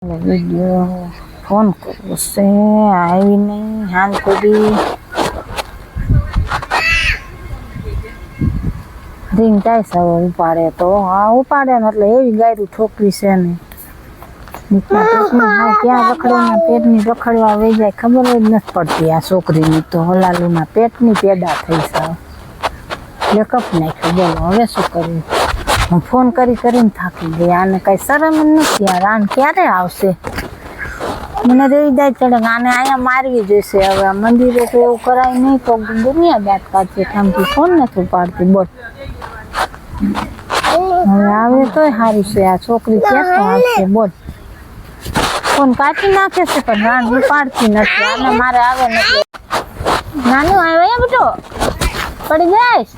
Video phone કરવો છે આવી નહીં હાલ કરી રીંગ થાય છે ઉપાડે તો હા ઉપાડે ને એટલે એવી ગાયરું છોકરી છે ને ક્યાં રખડવાના પેટની રખડવા વહી જાય ખબર જ નથી પડતી આ છોકરીની તો હલાલુના પેટની પેદા થઈ છે લેકઅપ નાખ્યું બોલો હવે શું કર્યું હું ફોન કરીને થાકી ગઈ આને કઈ શરમ જ નથી યાર આને ક્યારે આવશે મને રહી જાય ચડે આને અહીંયા મારવી જોઈશે હવે આ મંદિરે તો એવું કરાય નહીં તો દુનિયા દાંત કાઢશે ઠામથી ફોન નથી ઉપાડતી બોલ હવે આવે તોય સારું છે આ છોકરી ક્યાં આવશે બોલ ફોન કાઢી નાખે છે પણ રાન ઉપાડતી નથી આને મારે આવે નથી નાનું આવે બધો પડી જઈશ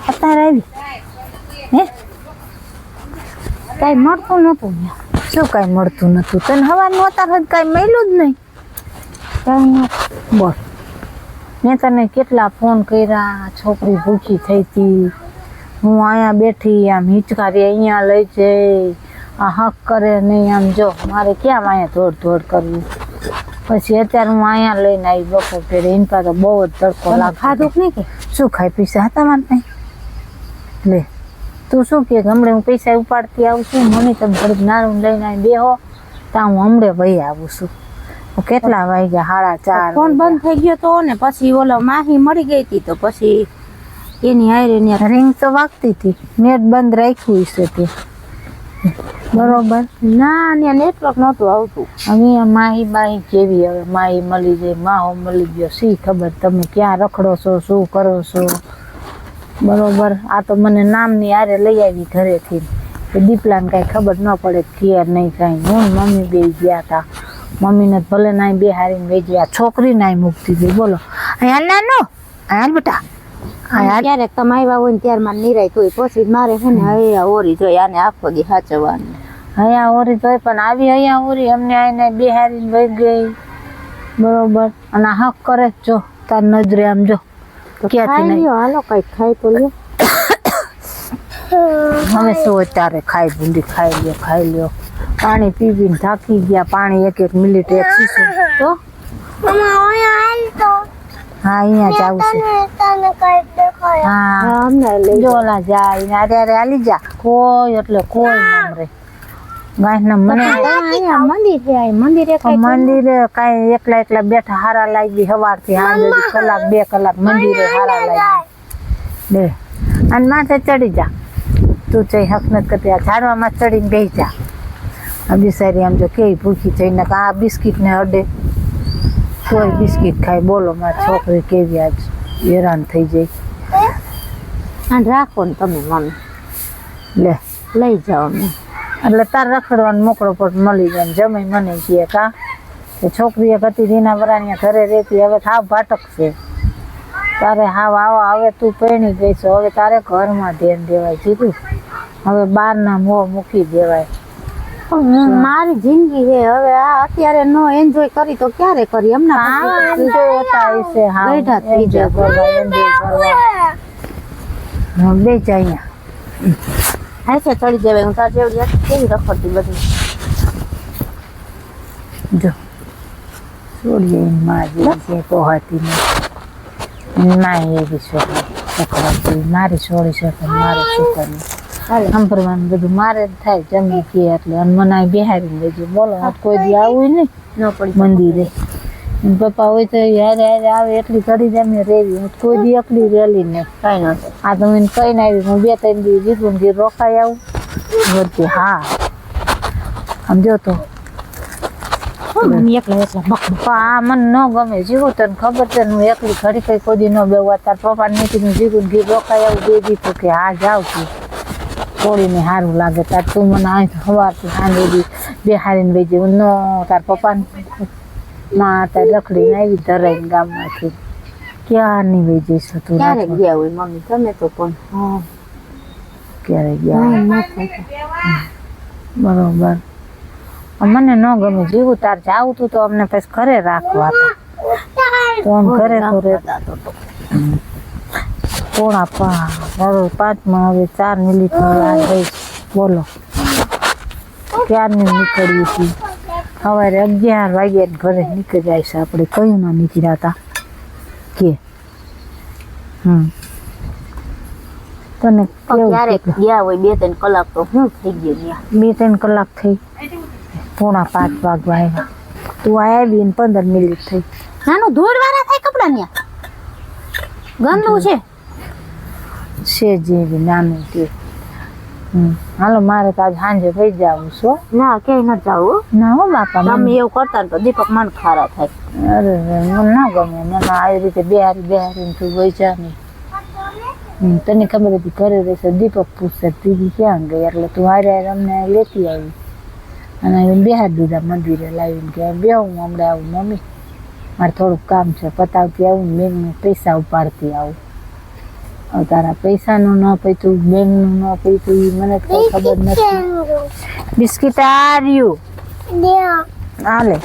અત્યારે આવી હે કઈ મળતું નતું શું કઈ મળતું નતું તને હવાનું અત્યારે કઈ મળ્યું જ નહીં કઈ બોલ મેં તને કેટલા ફોન કર્યા છોકરી ભૂખી થઈ હતી હું અહીંયા બેઠી આમ હિંચકારી અહીંયા લઈ જઈ આ હક કરે નહીં આમ જો મારે ક્યાં અહીંયા ધોડ કરવું પછી અત્યારે હું અહીંયા લઈને આવી બપોર ફેરે એની પાસે બહુ જ તડકો લાગે ખાધું નહીં કે શું ખાઈ પૈસા હતા મારે નહીં લે તું શું કે હમણાં હું પૈસા ઉપાડતી આવું છું મને તમે ઘડીક નારું લઈને આવી બેહો ત્યાં હું હમણાં ભાઈ આવું છું કેટલા વાગ્યા 4:30 ફોન બંધ થઈ ગયો તો ને પછી ઓલો માહી મળી ગઈ હતી તો પછી એની હારે રિંગ તો વાગતી હતી નેટ બંધ રાખ્યું છે તે બરોબર ના ત્યાં નેટવર્ક નહોતું આવતું હવે માહી બાહી કેવી હવે માહી મળી જાય માહો મળી ગયો શી ખબર તમે ક્યાં રખડો છો શું કરો છો બરોબર આ તો મને નામની હારે લઈ આવી ઘરેથી એ દીપલાને કાંઈ ખબર ન પડે ક્લિયર નહીં કાંઈ હું મમ્મી બે ગયા હતા મમ્મીને ભલે નાઈ બે હારીને વેચી છોકરી નાઈ મૂકતી હતી બોલો અહીંયા નાનો હાલ બેટા ક્યારેક તમે આવ્યા હોય ને ત્યારે મારે નિરાય કોઈ પછી મારે છે ને અહીંયા ઓરી જોઈ આને આખો દી સાચવવાની અહીંયા ઓરી જોઈ પણ આવી અહીંયા ઓરી અમને આઈને બે હારીને વહી ગઈ બરોબર અને હક કરે જો તાર નજરે આમ જો ક્યાંથી નહીં હાલો કઈક ખાઈ તો લ્યો હવે શું અત્યારે ખાઈ ભૂંડી ખાઈ લ્યો પાણી પીને થાકી ગયા પાણી એક મિનિટ એક શીશો તો હા અહીંયા જાવ છે હા જોલા જાય ને અરે હાલી જા કોઈ એટલે કોઈ નામ રે ગાયના મંદિરે કાંઈ એકલા બેઠા હારા લાગી સવારથી સાંજે કલાક 2 કલાક મંદિરે હારા લાગી બે અને માથે ચડી જા તું જઈ હક નથી કરતી આ ઝાડવામાં ચડીને બેસી જા આ બિસારી આમ જો કેવી ભૂખી થઈને આ બિસ્કીટ ને અડે કોઈ બિસ્કીટ ખાય બોલો મારી છોકરી કેવી આજ હેરાન થઈ જાય રાખો ને તમે મમ્મી લે લઈ જાઓ ને એટલે તાર રખડવાનું મોકળો પટ મળી જાય ને જમે મને કહે કા કે છોકરી એક હતી રીના વરાણીયા ઘરે રહેતી હવે હાવ ભાટક છે તારે હાવ આવા હવે તું પરણી ગઈ છો હવે તારે ઘરમાં ધ્યાન દેવાય જીતું હવે બહારના મોં મૂકી દેવાય મારી જિંદગી છે હવે આ અત્યારે નો એન્જોય કરી તો ક્યારે કરી હમણાં એન્જોય હતા હશે હા બેઠા થઈ જાય બે જાય હાથે ચડી જવાય હું તાર જેવડી કેવી રખડતી બધી જો છોડીએ માં જે પોહાતી ને માં એવી છોકરી મારી છોડી છે પણ મારે શું કરવું સાંભળવાનું બધું મારે જ થાય જમી કે એટલે અને મને બેહારી લેજો બોલો કોઈ દી આવું નહીં ન પડી મંદિરે પપ્પા હોય તો યારે આવે એટલી ઘડી જ અમે રેવી કોઈ દી એકલી રેલી નહીં કાંઈ નહોતું આ તો મને કહીને આવી હું 2-3 દી જીતું ઘી રોકાઈ આવું વચ્ચે હા આમ જો તો આ મને ન ગમે જીવું તને ખબર છે હું એકલી ઘડી કઈ કોઈ દી ન બેવા તાર પપ્પા નીકળી જીવું ઘી રોકાઈ આવું દે દીધું કે હા જાઉં છું છોડીને સારું લાગે તાર તું મને અહીં સવારથી સાંજે બેહારીને બેજી ન તાર પપ્પાને માં તાર રખડીને આવી ધરાઈને ગામમાંથી ક્યારની વહી જઈશું તું ક્યારે ગયા હોય મમ્મી તમે તો પણ ક્યારે ગયા બરોબર મને ન ગમે જીવું તાર જાવું તું તો અમને પછી ઘરે રાખવા હતા તો આમ ઘરે તો રહેતા તો 4:05 હવે 5 માં હવે 4 મિનિટ રાહ જઈશ બોલો ક્યારની નીકળીએ છીએ સવારે 11 વાગ્યા ઘરે નીકળી જાય છે આપણે કયું ના નીકળ્યા હતા કે તને ક્યારેક ગયા હોય 2-3 કલાક તો હું થઈ ગયો ત્યાં 2-3 કલાક થઈ 4:45 વાગવા આવ્યા તું આવી ને 15 મિનિટ થઈ નાનું ધૂળવાળા થાય કપડા ત્યાં ગંદુ છે જેવી નાનું તે હાલો મારે તો આજ સાંજે વહી જવું છો ના ક્યાંય નથી જાવું ના હો બાપા તમે એવું કરતા ને તો દીપક મન ખારા થાય અરે મને ના ગમે મને આવી રીતે બેહારીને તું વહી જા નહીં તને ખબર હતી ઘરે રહેશે દીપક પૂછશે દીદી ક્યાં ગઈ એટલે તું હારે અમને લેતી આવી અને બેહાર દીધા મંદિરે લાવીને કે બેહું હમણાં આવું મમ્મી મારે થોડુંક કામ છે પતાવતી આવું બેંકમાં પૈસા ઉપાડતી આવું હવે તારા પૈસાનું ન પૈતું બેંકનું ન પૈતું એ મને કઈ ખબર નથી બિસ્કિટ આર્યું હાલે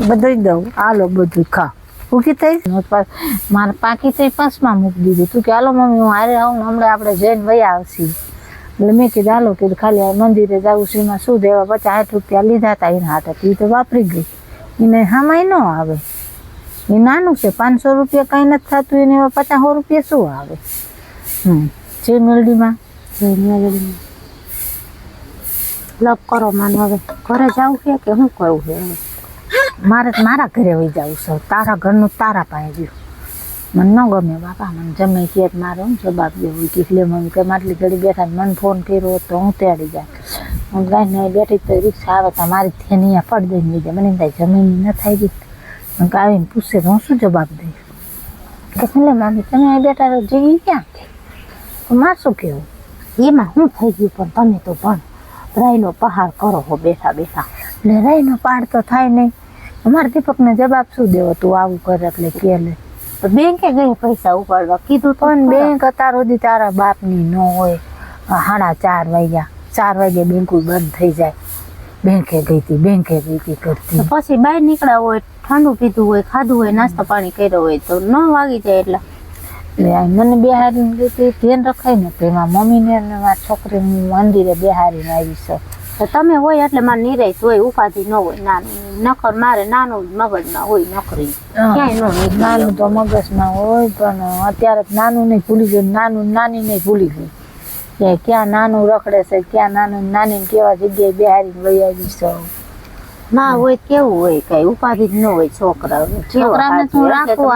બધું દઉં હાલો બધું ખા ભૂખી થઈ મારે પાકી થઈ પાસમાં મૂકી દીધું તું કે હાલો મમ્મી હું હારે આવું હમણાં આપણે જઈને વયા આવશી એટલે મેં કીધું હાલો કીધું ખાલી આ મંદિરે જવું છે એમાં શું દેવા 50-60 રૂપિયા લીધા હતા એના હાથે એ તો વાપરી ગઈ એને હામાય ન આવે એ નાનું છે 500 રૂપિયા કાંઈ નથી થતું એને 50-100 રૂપિયા શું આવે જે મેલડીમાં લપ કરો માને હવે ઘરે જવું છે કે શું કરવું છે મારે મારા ઘરે વહી જવું છે તારા ઘરનું તારા પાસે ગયું મને ન ગમે બાપા મને જમે કે મારો જવાબ દેવું કે એટલે મમ્મી કે માટલી ઘડી બેઠા મને ફોન કર્યો તો હું તેડી જાય હું ગાઈને બેઠી તો રિક્ષા આવે તો મારી થેની પડ દઈને લઈ જાય મને કાંઈ જમીન ન થાય ગઈ મને આવીને પૂછશે તો હું શું જવાબ દઈશ કે એટલે મમ્મી તમે અહીં બેઠા જઈ ક્યાં તો મારે શું કહેવું એમાં શું થઈ ગયું પણ તમે તો પણ રાઈનો પહાડ કરો હો બેઠા બેઠા એટલે રાઈનો પહાડ તો થાય નહીં અમારે દીપકને જવાબ શું દેવો તું આવું કરે એટલે કે લે તો બેંકે ગઈ પૈસા ઉપાડવા કીધું તો પણ બેંક અત્યાર સુધી તારા બાપની ન હોય 4:30 વાગ્યા 4 વાગે બેંકો બંધ થઈ જાય બેંકે ગઈ હતી કરતી પછી બહાર નીકળ્યા હોય ઠંડુ પીધું હોય ખાધું હોય નાસ્તો પાણી કર્યો હોય તો 9 વાગી જાય એટલે મને બેહારીને ગઈ ધ્યાન રખાય ને તેમાં મમ્મીને મારા છોકરીને મંદિરે બેહારીને આવી છે તો તમે હોય એટલે મારે નિરાશ હોય ઉપાધિ ન હોય નાનું નકર મારે નાનું મગજમાં હોય નકરી ક્યાંય ન નાનું તો મગજમાં હોય પણ અત્યારે નાનું નહીં ભૂલી ગયું નાનું નાની નહીં ભૂલી ગઈ કે ક્યાં નાનું રખડે છે ક્યાં નાનું નાની કેવા જગ્યાએ બેહારીને વહી આવી છે ના હોય કેવું હોય કઈ ઉપાધિ જ ન હોય છોકરાને તું રાખવું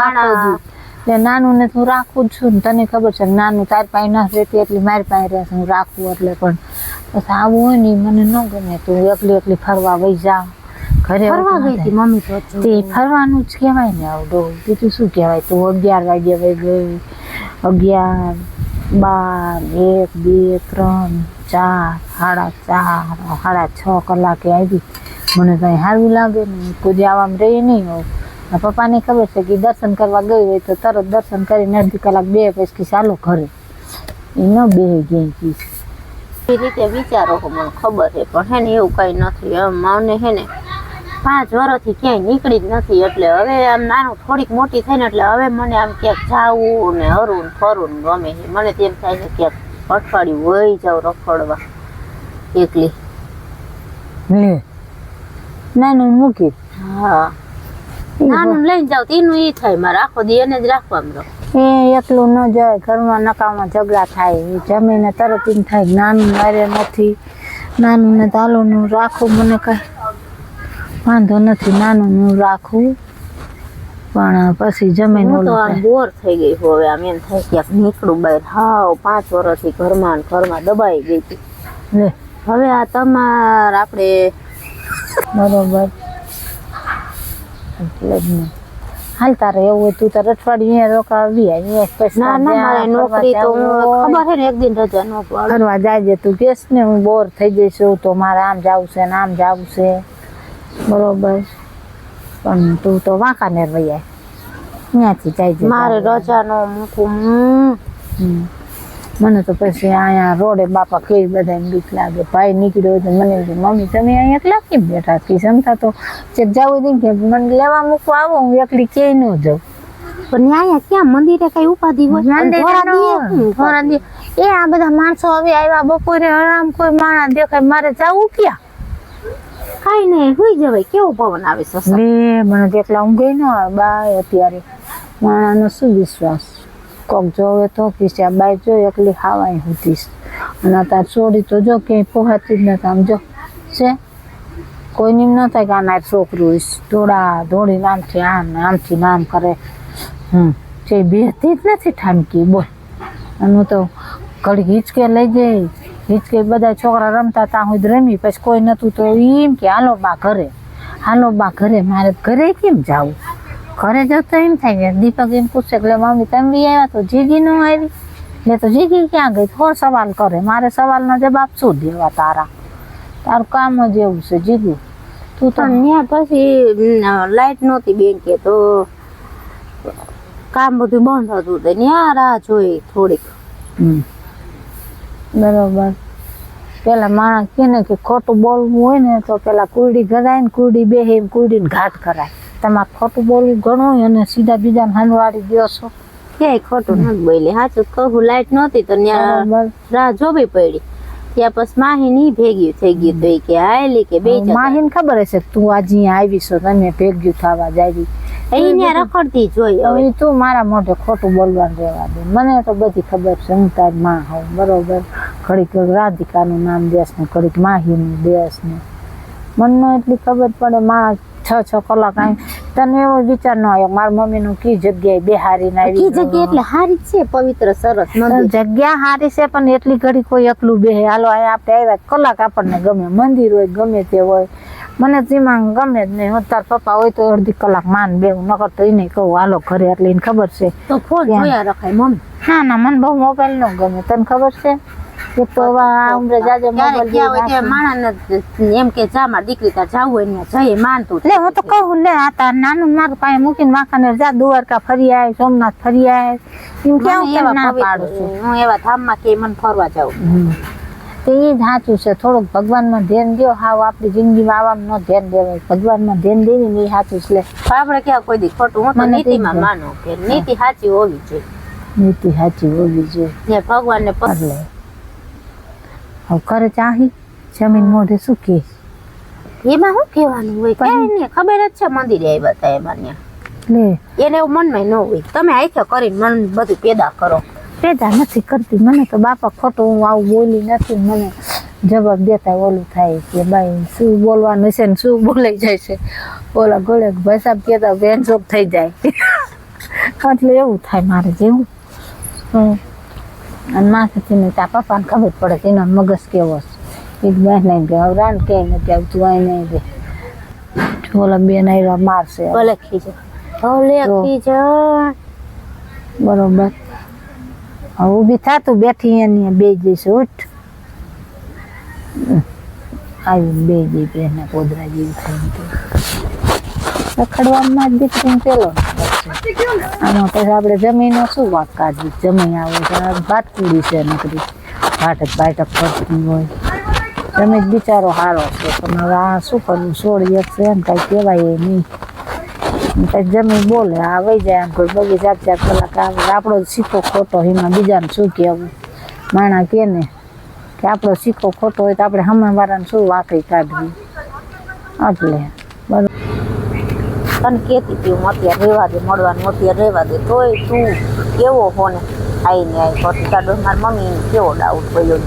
એટલે નાનું ને તું રાખું જ છું ને તને ખબર છે નાનું તારી પાસે ના રહેતી એટલી મારી પાસે રહેશે હું રાખવું એટલે પણ બસ આવું હોય ને મને ન ગમે તું એકલી ફરવા વહી જા ઘરે ફરવા ગઈ હતી મમ્મી તો તે ફરવાનું જ કહેવાય ને આવડો બીજું શું કહેવાય તું 11 વાગે વહી ગઈ 11, 12, 1, 2, 3, 4, 4:30, 6 કલાકે આવી મને કઈ સારું લાગે ને કોઈ આવવામાં રહી નહીં હોય પપ્પાને ખબર છે કે દર્શન કરવા ગઈ હોય તો તરત દર્શન કરીને 1.5 કલાક બે પછી ચાલો ઘરે એ ન બે ગઈ એ રીતે વિચારો મને ખબર છે પણ હે ને એવું કઈ નથી મને હે ને 5 વર્ષથી ક્યાંય નીકળી જ નથી એટલે હવે આમ નાનું થોડીક મોટી થઈ ને એટલે હવે મને આમ ક્યાંક જાવું ને હરવું ફરવું ગમે છે મને તેમ થાય છે ક્યાંક અઠવાડિયું વહી જાવ રખડવા એકલી લે નાનું મૂકી હા નાનું લઈને જાવ એનું એ થાય મારે આખો દી એને જ રાખવામાં એ એકલું ન જાય ઘરમાં નકામાં ઝઘડા થાય એ જમીને તરત એમ થાય નાનું મારે નથી નાનું ને તાલુનું રાખવું મને કઈ વાંધો નથી નાનું રાખવું પણ પછી જમીન હું તો આમ બોર થઈ ગઈ હવે આમ એમ થાય ક્યાંક નીકળું બહાર હાવ 5 વર્ષથી ઘરમાં દબાઈ ગઈ હતી લે હવે આ તમાર આપણે બરોબર એટલે જ ને હાલ તારે એવું હોય તું તાર અઠવાડિયું અહીંયા રોકાવી આવી પછી ના મારે નોકરી તો ખબર છે ને એક દિન રજા ન પડે ફરવા જાય તું કેસ ને હું બોર થઈ જઈશું તો મારે આમ જવું છે ને આમ જવું છે બરોબર પણ તું તો વાંકાનેર વહી આય ત્યાંથી જાય મારે રજા નો મૂકું મને તો પછી અહીંયા રોડે બાપા કઈ બધા બીક લાગે ભાઈ નીકળ્યો તો મને મમ્મી તમે અહીંયા એકલા કેમ બેઠા હતી સમતા તો ચેક જવું દઈ કે મને લેવા મૂકવા આવો હું એકલી ક્યાંય ન જાઉં પણ અહીંયા ક્યાં મંદિરે કઈ ઉપાધિ હોય એ આ બધા માણસો હવે આવ્યા બપોરે આરામ કોઈ માણસ દેખાય મારે જાવું ક્યાં કાઈ નહીં હુઈ જવાય કેવો પવન આવે સસા લે મને તો એકલા ઊંઘે ન આવે બાય અત્યારે માણાનો શું વિશ્વાસ કોક જોવે તો પીછે બાય જો એકલી ખાવાય હુતીશ અને તાર છોડી તો જો ક્યાંય પહોંચતી જ નથી આમ જો છે કોઈની ન થાય કે આના છોકરું હોઈશ દોડા દોડી આમથી આમ ને આમથી નામ કરે તે બેસતી જ નથી ઠામકી બોલ અને હું તો ઘડી હિંચકે લઈ જઈ હિંચકે બધા છોકરા રમતા ત્યાં હું રમી પછી કોઈ નતું તો એમ કે હાલો બા ઘરે મારે ઘરે કેમ જાવું ઘરે જતો એમ થાય કે દીપક એમ પૂછે કે મમ્મી તમે બી આવ્યા તો જીગી ન આવી એટલે તો જીગી ક્યાં ગઈ હો સવાલ કરે મારે સવાલનો જવાબ શું દેવા તારું કામ જ એવું છે જીગું તું તો ત્યાં પછી લાઈટ નહોતી બેંકે તો કામ બધું બંધ હતું તો ત્યાં રાહ જોઈ થોડીક બરોબર પેલા માણસ કે ને કે ખોટું બોલવું હોય ને તો પેલા કુરડી ગરાય ને કુરડી બેહે કુરડીને ઘાટ કરાય તમારે ખોટું બોલવું ઘણું હોય અને સીધા બીજાને હનવાડી દો છો ક્યાંય ખોટું નથી બોલી સાચું કહું લાઈટ નહોતી તો ત્યાં બરોબર રાહ જોવી પડી ત્યાં પછી માહી ની ભેગી થઈ ગયું તો કે હાલી કે બે માહીને ખબર હશે કે તું આજે અહીંયા આવી છો તમે ભેગ્યું થવા જાવી અહીંયા રખડતી જોઈ હવે હવે તું મારા મોઢે ખોટું બોલવાનું રહેવા દે મને તો બધી ખબર છે હું તારી માં હોઉં બરોબર ઘડીક રાધિકાનું નામ દેશ ને ઘડીક માહીનું દેશ ને મનમાં એટલી ખબર પડે મારા 6 કલાક આવી તને એવો વિચાર ન આવ્યો મારી મમ્મીનું કી જગ્યાએ બેહારીને કી આવી જગ્યા એટલે હારી જ છે પવિત્ર સરસ મંદિર જગ્યા સારી છે પણ એટલી ઘડી કોઈ એકલું બેહે હાલો અહીંયા આપણે આવ્યા કલાક આપણને ગમે મંદિર હોય ગમે તે હોય મને તેમાં ગમે જ નહીં હું તાર પપ્પા હોય તો અડધી કલાક માન બેવું નકર તો એને કહું હાલો ઘરે એટલે એને ખબર છે તો ફોન જોયા રખાય મમ્મી ના મને બહુ મોબાઈલ નો ગમે તને ખબર છે એક તો આ ઉંમરે જાજે ક્યારેક ગયા હોય ત્યારે મોબાઈલ માણસને એમ કે જા મારી દીકરી તાર જાવું હોય ત્યાં જઈએ માનતું લે હું તો કહું લે આ તાર નાનું મારું પાસે મૂકીને વાંકાને જા દ્વારકા ફરી આય સોમનાથ ફરી આય એમ કેવું ના પાડું છું હું એવા ધામમાં કે મને ફરવા જાઉં તે એ જ સાચું છે થોડુંક ભગવાનમાં ધ્યાન દો હાવ આપણી જિંદગીમાં આવવામાં ન ધ્યાન દેવાય ભગવાનમાં ધ્યાન દેવી ને એ સાચું છે આપણે ક્યાં કોઈ દી ખોટું હું તો મને તો નીતિમાં જ માનું કે નીતિ સાચી હોવી જોઈએ નીતિ સાચી હોવી જોઈએ ને ભગવાનને પસંદ એટલે હવે કરે ચાહી જમીન મોઢે શું કે એમાં શું કહેવાનું હોય કઈ નહીં ખબર જ છે મંદિરે આવ્યા હતા એમાં ત્યાં લે એને એવું મનમાં ન હોય તમે આખે કરીને મન બધું પેદા કરો પેદા નથી કરતી મને તો બાપા ખોટું હું આવું બોલી નથી મને જવાબ દેતા ઓલું થાય કે ભાઈ શું બોલવાનું છે ને શું બોલાઈ જાય છે ઓલા ગળે ભાઈ સાહેબ કહેતા બેનચોક થઈ જાય એટલે એવું થાય મારે જેવું અને માથેથી ને ત્યાં પપ્પાને ખબર પડે કે એનો મગજ કેવો છે એક બેન નહીં કે હવે રાન કે નથી આવતું અહીં નહીં દે ઓલા બેન આવ્યા મારશે ભલે ખીજ ભલે ખીજ બરોબર હવે ઊભી થાતું બેઠી એની બે જઈશ ઉઠ આવી બે જઈ બેના પોદરા જેવી થઈને રખડવામાં જ દીકરીને પેલો આમાં પછી આપણે જમીનો શું વાત કાઢી જમી આવે છે ભાત કુડી છે નકરી ભાટક કરતી હોય જમી જ બિચારો સારો છે પણ હવે આ શું કરવું છોડી એક છે ને કાંઈ કહેવાય એ નહીં કંઈક જમી બોલે આ વહી જાય આમ કોઈ બગી 4 કલાક આવે આપણો સિક્કો ખોટો એમાં બીજાને શું કહેવું માણા કે ને કે આપણો સિક્કો ખોટો હોય તો આપણે સામેવાળાને શું વાકઈ કાઢવી એટલે બરાબર તને કહેતી હતી હું અત્યારે રહેવા દે મળવાનું અત્યારે રહેવા દે તોય તું કેવો હો ને આવીને આવી પછી તારો મારી મમ્મી કેવો ડાઉટ પડ્યો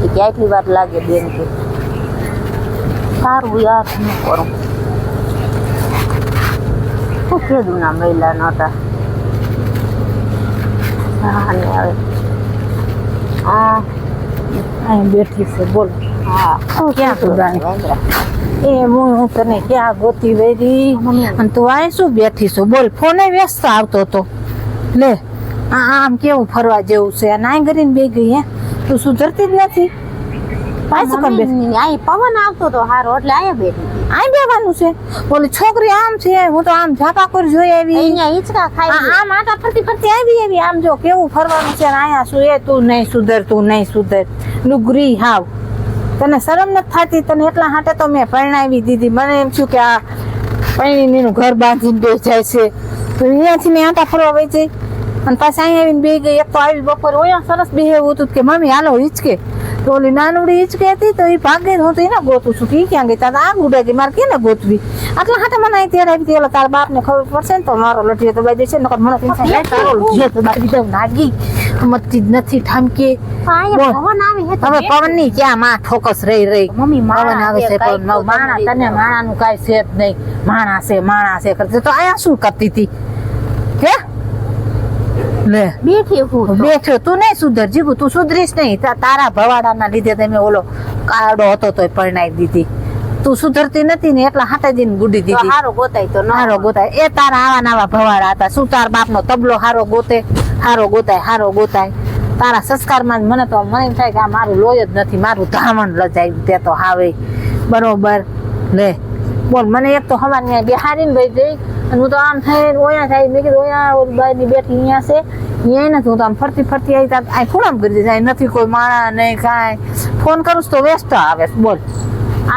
છે કે આટલી વાર લાગે બેન કે સારું યાર શું કરું શું કીધું ના મહિલા નહોતા હા ને હવે હા અહીં બેઠી છે બોલ હા ક્યાં તું રાણી એ હું તને ક્યાં ગોતી વેરી અને તું આ શું બેઠી છો બોલ ફોને વ્યસ્ત આવતો હતો લે આમ કેવું ફરવા જેવું છે અને આ કરીને બે ગઈ હે તું સુધરતી જ નથી પાછું કર બેઠી અહીં પવન આવતો તો હારો એટલે અહીંયા બેઠી આ બેવાનું છે બોલી છોકરી આમ છે હું તો આમ ઝાપા કરી જોઈ આવી અહીંયા હિંચકા ખાઈ આમ આટા ફરતી આવી આમ જો કેવું ફરવાનું છે ને અહીંયા શું એ તું નહીં સુધર લુગરી હાવ તને શરમ નથી થતી તને એટલા હાટે તો મેં પરણાવી દીધી મને એમ છું કે આ પરણીનું ઘર બાંધીને બે જાય છે તો અહીંયાથી મેં આટા ફરવા વહી જઈ અને પાછી અહીંયા આવીને બે ગઈ. એક તો આવી બપોરે ઓયા સરસ બેહેવું હતું કે મમ્મી હાલો હિંચકે. તો ઓલી નાનવડી હિંચકે હતી તો એ ભાગે હું તો એને ગોતું છું કે ઈ ક્યાં ગઈ તા આ ગુડા ગઈ મારે કેને ગોતવી. આટલા હાથે મને અહીં ત્યારે આવી હતી. ઓલા તારા બાપને ખબર પડશે ને તો મારો લઠિયો તો બાઈ દેશે નકર મને ટેન્શન લે તારો લઠિયો તો બાકી દઉં નાગી મતતી જ નથી ઠામકે. અહીંયા પવન આવે હે તો હવે પવનની ક્યાં માં ઠોકસ રહી મમ્મી પવન આવે છે પણ માણા તને માણાનું કાંઈ છે જ નહીં. માણા છે કરતી તો અહીંયા શું કરતી હતી હે લે બેઠી હું તો. બેઠો તું નહીં સુધર જીગું તું સુધરીશ નહીં. તારા ભવાડાના લીધે તમે ઓલો કાળો હતો તોય પરણાઈ દીધી. તું સુધરતી નથી ને એટલા હાથાજીને ગુડી તો દીધી. હારો ગોતાય તો ન હારો ગોતાય એ તારા આવા નાવા ભવાડા હતા. શું તાર બાપનો તબલો હારો ગોતે હારો ગોતાય તારા સંસ્કારમાં મને તો મને એમ થાય કે આ મારું લોહી જ નથી મારું ધામણ લજાયું તે તો હાવે બરોબર લે બોલ. મને એક તો હવા ને બેહારીને ભાઈ જઈ અને હું તો આમ થઈ ઓયા થાય મેં કીધું ઓયા ઓલી બાઈની બેઠી અહીંયા છે અહીંયા નથી. હું તો આમ ફરતી આવી ત્યાં આ ખૂણામ કરી દીધા નથી કોઈ માણા નહીં કાંઈ. ફોન કરું તો વ્યસ્ત આવે બોલ.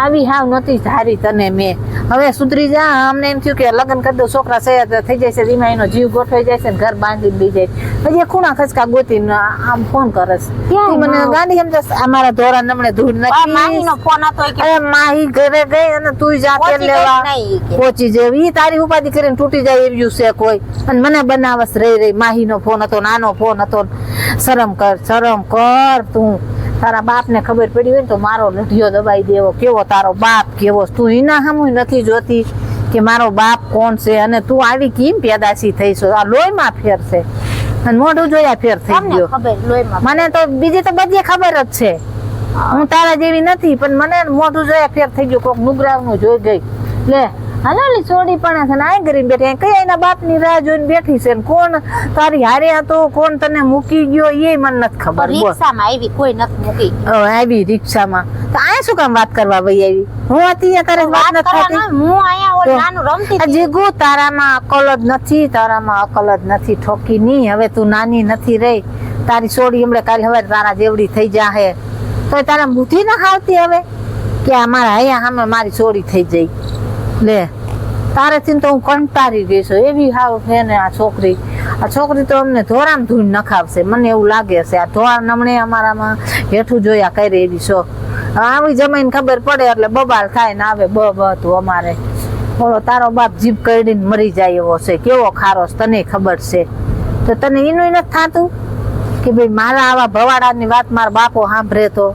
આવી હાવ નથી ધારી તને મેં. હવે સુધરી જા. અમને એમ થયું કે લગ્ન કરી દઉં છોકરા સયાદ થઈ જાય છે એમાં એનો જીવ ગોઠવાઈ જાય છે ને ઘર બાંધીને બી જાય. હજી ખૂણા ખસકા ગોતીને આમ ફોન કરસ તું મને ગાડી એમ અમારા ધોરા નમણે ધૂળ માહી નો નથી. ફોન હતો કે અરે માહી ઘરે ગઈ અને તું જાતે પહોંચી ગઈ લેવા નહીં કે. પહોંચી જેવી તારી ઉપાધિ કરીને તૂટી જાય એવી છે કોઈ. અને મને બનાવસ રહી માહી નો ફોન હતો નાનો ફોન હતો. શરમ કર તું. તારા બાપ ને ખબર પડી હોય ને તો મારો લઢિયો દબાઈ દેવો. કેવો તારો બાપ કેવો તું એના સામું નથી જોતી કે મારો બાપ કોણ છે. અને તું આવી કેમ પેદાશી થઈ છો. આ લોહીમાં ફેર છે અને મોઢું જોયા ફેર થઈ તમને ગયો. ખબર લોહીમાં મને તો બીજી તો બધી ખબર જ છે. હું તારા જેવી નથી પણ મને મોઢું જોયા ફેર થઈ ગયું. કોક નુગરાવનું જોઈ ગઈ લે હાલો છોડી પણ છે ને આ કરીને બેઠી કઈ એના બાપની રાહ જોઈને બેઠી છે ને કોણ તારી હારે હતો કોણ તને મૂકી ગયો એ મને નથી ખબર. બોલ રિક્ષામાં આવી કોઈ નથી મૂકી. આવી રિક્ષામાં તો આ શું કામ વાત કરવા ભાઈ આવી. હું હતી તારે વાત વાત નથી કરવા થતી. ના, હું અહીંયા ઓલું નાનું રમતી હતી. જીગુ તારામાં અકલ જ નથી. તારામાં અકલ જ નથી. ઠોકી નહીં. હવે તું નાની નથી રહી. તારી છોડી હમણાં કાલે હવે તારા જેવડી થઈ જાહે તો તારા બુદ્ધિ ના આવતી હવે કે અમારા અહીંયા સામે મારી છોડી થઈ જઈ લે. તારેથી તો હું કંટાળી ગઈ છું. એવી હાવ છે ને આ છોકરી તો અમને ધોરામ ધૂળ નખાવશે મને એવું લાગે છે. આ ધોળા નમણે અમારામાં હેઠું જોયા કરે એવી શોખ. આવી જમાઈને ખબર પડે એટલે બબાલ થાય ને આવે તું અમારે. ઓલો તારો બાપ જીભ કરડીને મરી જાય એવો છે. કેવો ખારો છે તને ખબર છે. તો તને એનું નથી થતું કે ભાઈ મારા આવા ભવાડાની વાત મારા બાપો સાંભળે તો.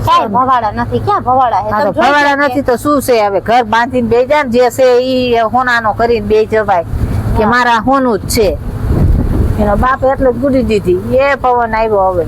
કાંઈ ભવાડા નથી. ક્યાં ભવાડા હે? હા તો તમે જોઈ ભવાડા શકો. નથી તો શું છે. હવે ઘર બાંધીને બે જાય જે છે ઈ હોનાનો કરીને બે જવાય કે મારા હોનું જ છે. એનો બાપ એટલે જ ગુડી દીધી. એ પવન આવ્યો હવે